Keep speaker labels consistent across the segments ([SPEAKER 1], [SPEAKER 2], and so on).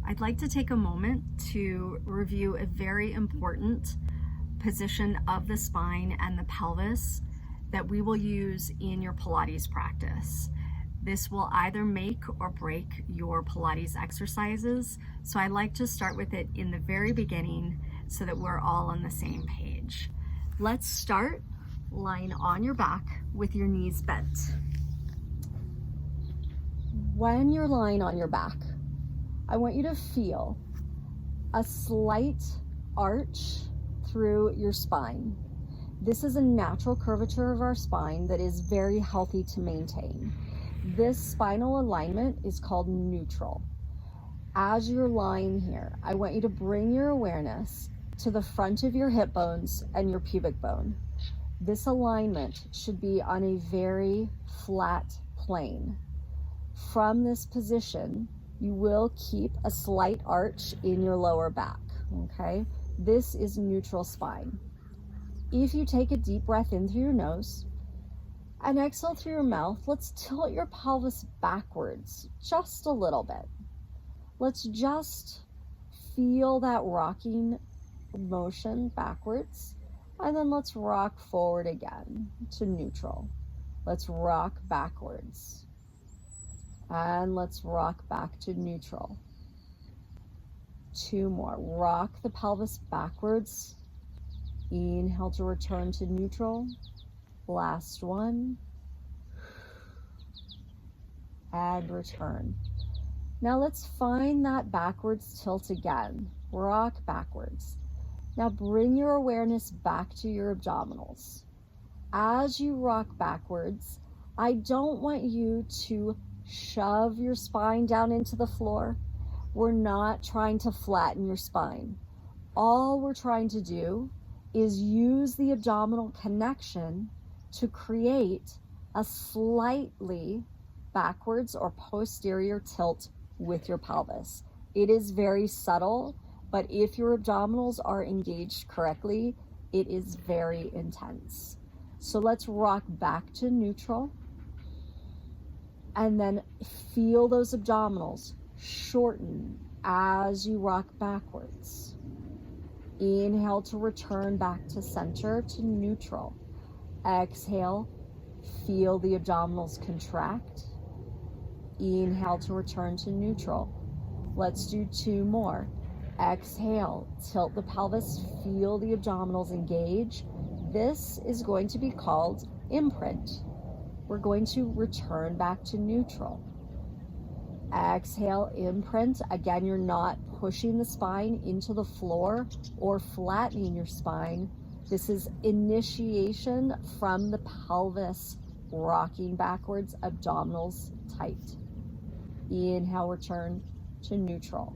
[SPEAKER 1] I'd like to take a moment to review a very important position of the spine and the pelvis that we will use in your Pilates practice. This will either make or break your Pilates exercises, so I like to start with it in the very beginning so that we're all on the same page. Let's start lying on your back with your knees bent. When you're lying on your back, I want you to feel a slight arch through your spine. This is a natural curvature of our spine that is very healthy to maintain. This spinal alignment is called neutral. As you're lying here, I want you to bring your awareness to the front of your hip bones and your pubic bone. This alignment should be on a very flat plane. From this position, you will keep a slight arch in your lower back, okay? This is neutral spine. If you take a deep breath in through your nose and exhale through your mouth, let's tilt your pelvis backwards just a little bit. Let's just feel that rocking motion backwards, and then let's rock forward again to neutral. Let's rock backwards. And let's rock back to neutral. Two more. Rock the pelvis backwards. Inhale to return to neutral. Last one. And return. Now let's find that backwards tilt again. Rock backwards. Now bring your awareness back to your abdominals. As you rock backwards, I don't want you to shove your spine down into the floor. We're not trying to flatten your spine. All we're trying to do is use the abdominal connection to create a slightly backwards or posterior tilt with your pelvis. It is very subtle, but if your abdominals are engaged correctly, it is very intense. So let's rock back to neutral. And then feel those abdominals shorten as you rock backwards. Inhale to return back to center to neutral. Exhale, feel the abdominals contract. Inhale to return to neutral. Let's do two more. Exhale, tilt the pelvis, feel the abdominals engage. This is going to be called imprint. We're going to return back to neutral. Exhale, imprint. Again, you're not pushing the spine into the floor or flattening your spine. This is initiation from the pelvis, rocking backwards, abdominals tight. Inhale, return to neutral.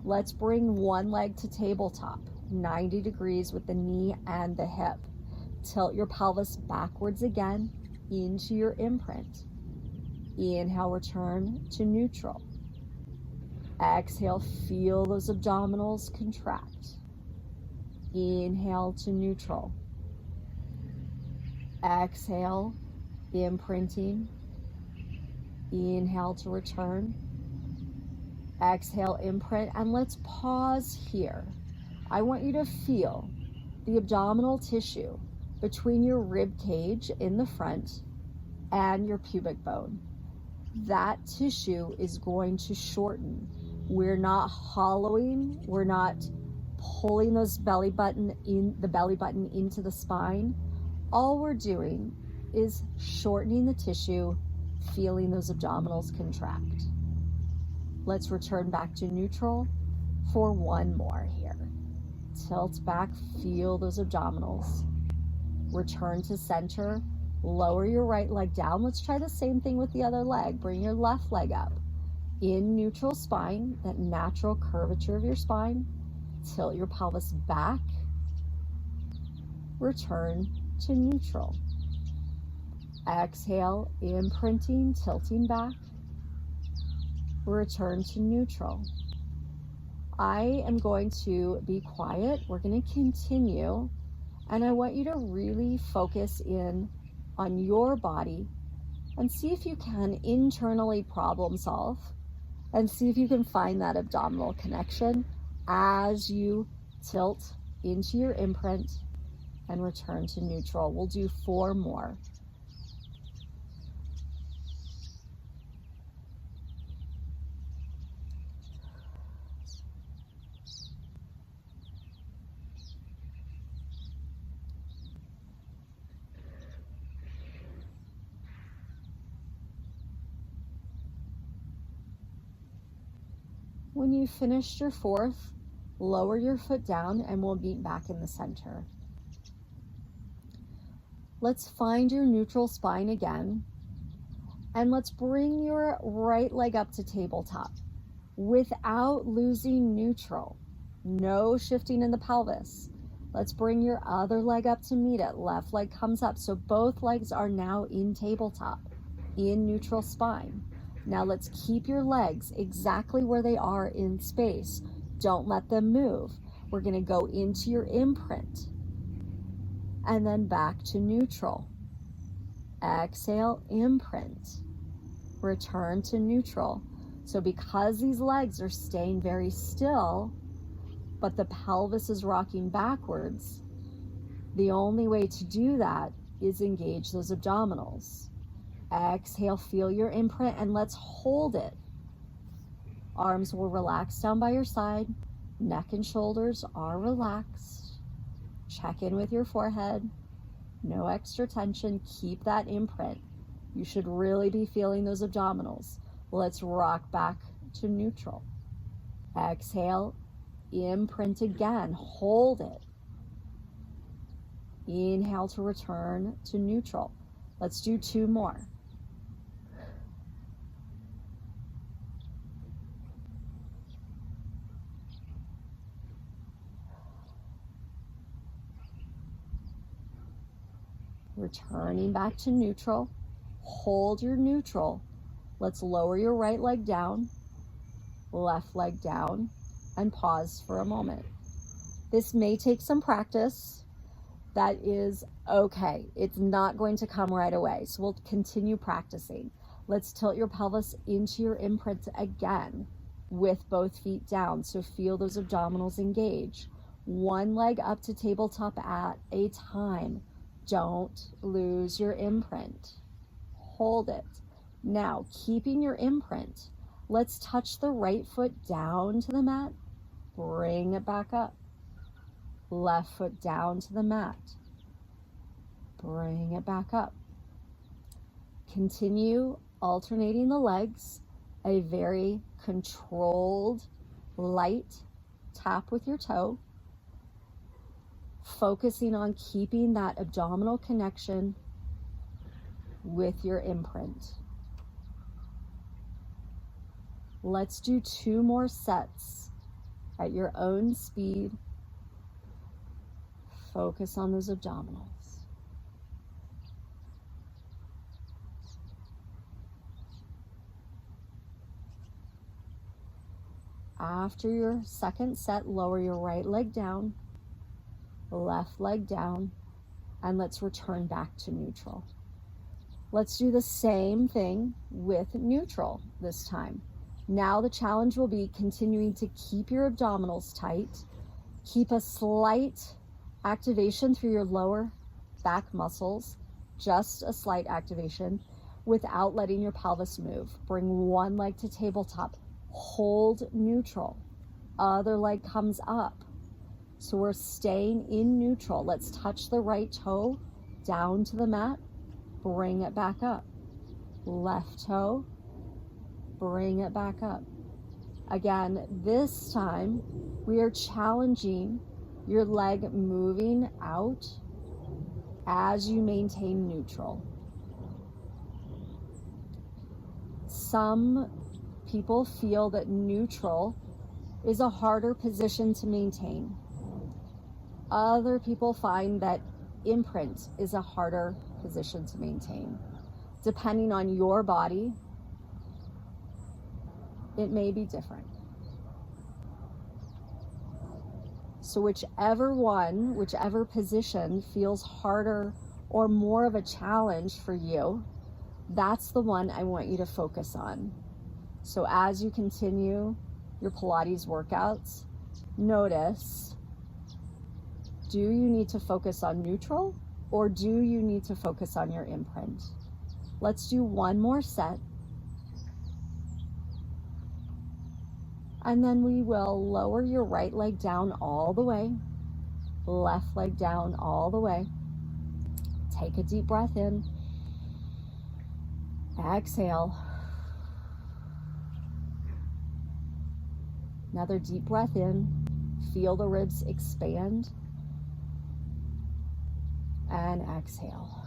[SPEAKER 1] Let's bring one leg to tabletop, 90 degrees with the knee and the hip. Tilt your pelvis backwards again into your imprint. Inhale, return to neutral. Exhale, feel those abdominals contract. Inhale to neutral. Exhale, imprinting. Inhale to return. Exhale, imprint, and let's pause here. I want you to feel the abdominal tissue between your rib cage in the front and your pubic bone. That tissue is going to shorten. We're not hollowing, we're not pulling the belly button into the spine. All we're doing is shortening the tissue, feeling those abdominals contract. Let's return back to neutral for one more here. Tilt back, feel those abdominals. Return to center, lower your right leg down. Let's try the same thing with the other leg. Bring your left leg up. In neutral spine, that natural curvature of your spine, tilt your pelvis back. Return to neutral. Exhale, imprinting, tilting back. Return to neutral. I am going to be quiet. We're going to continue. And I want you to really focus in on your body and see if you can internally problem solve And see if you can find that abdominal connection as you tilt into your imprint and return to neutral. We'll do 4 more. When you've finished your 4th, lower your foot down and we'll meet back in the center. Let's find your neutral spine again, and let's bring your right leg up to tabletop without losing neutral. No shifting in the pelvis. Let's bring your other leg up to meet it. Left leg comes up. So both legs are now in tabletop, in neutral spine. Now let's keep your legs exactly where they are in space. Don't let them move. We're going to go into your imprint and then back to neutral. Exhale, imprint. Return to neutral. So because these legs are staying very still, but the pelvis is rocking backwards, the only way to do that is engage those abdominals. Exhale, feel your imprint, and let's hold it. Arms will relax down by your side. Neck and shoulders are relaxed. Check in with your forehead. No extra tension. Keep that imprint. You should really be feeling those abdominals. Let's rock back to neutral. Exhale, imprint again. Hold it. Inhale to return to neutral. Let's do 2 more. Returning back to neutral. Hold your neutral. Let's lower your right leg down, left leg down, and pause for a moment. This may take some practice. That is okay. It's not going to come right away. So we'll continue practicing. Let's tilt your pelvis into your imprint again with both feet down. So feel those abdominals engage. 1 leg up to tabletop at a time. Don't lose your imprint. Hold it. Now, keeping your imprint, let's touch the right foot down to the mat. Bring it back up. Left foot down to the mat. Bring it back up. Continue alternating the legs. A very controlled, light tap with your toe. Focusing on keeping that abdominal connection with your imprint. Let's do 2 more sets at your own speed. Focus on those abdominals. After your second set, lower your right leg down, left leg down, and let's return back to neutral. Let's do the same thing with neutral this time. Now the challenge will be continuing to keep your abdominals tight, keep a slight activation through your lower back muscles, just a slight activation, without letting your pelvis move. Bring 1 leg to tabletop, hold neutral, other leg comes up. So we're staying in neutral. Let's touch the right toe down to the mat, bring it back up. Left toe, bring it back up. Again, this time we are challenging your leg moving out as you maintain neutral. Some people feel that neutral is a harder position to maintain. Other people find that imprint is a harder position to maintain. Depending on your body, it may be different. So whichever position feels harder or more of a challenge for you, that's the one I want you to focus on. So as you continue your Pilates workouts, notice, do you need to focus on neutral or do you need to focus on your imprint? Let's do one more set. And then we will lower your right leg down all the way, left leg down all the way. Take a deep breath in. Exhale. Another deep breath in. Feel the ribs expand. And exhale.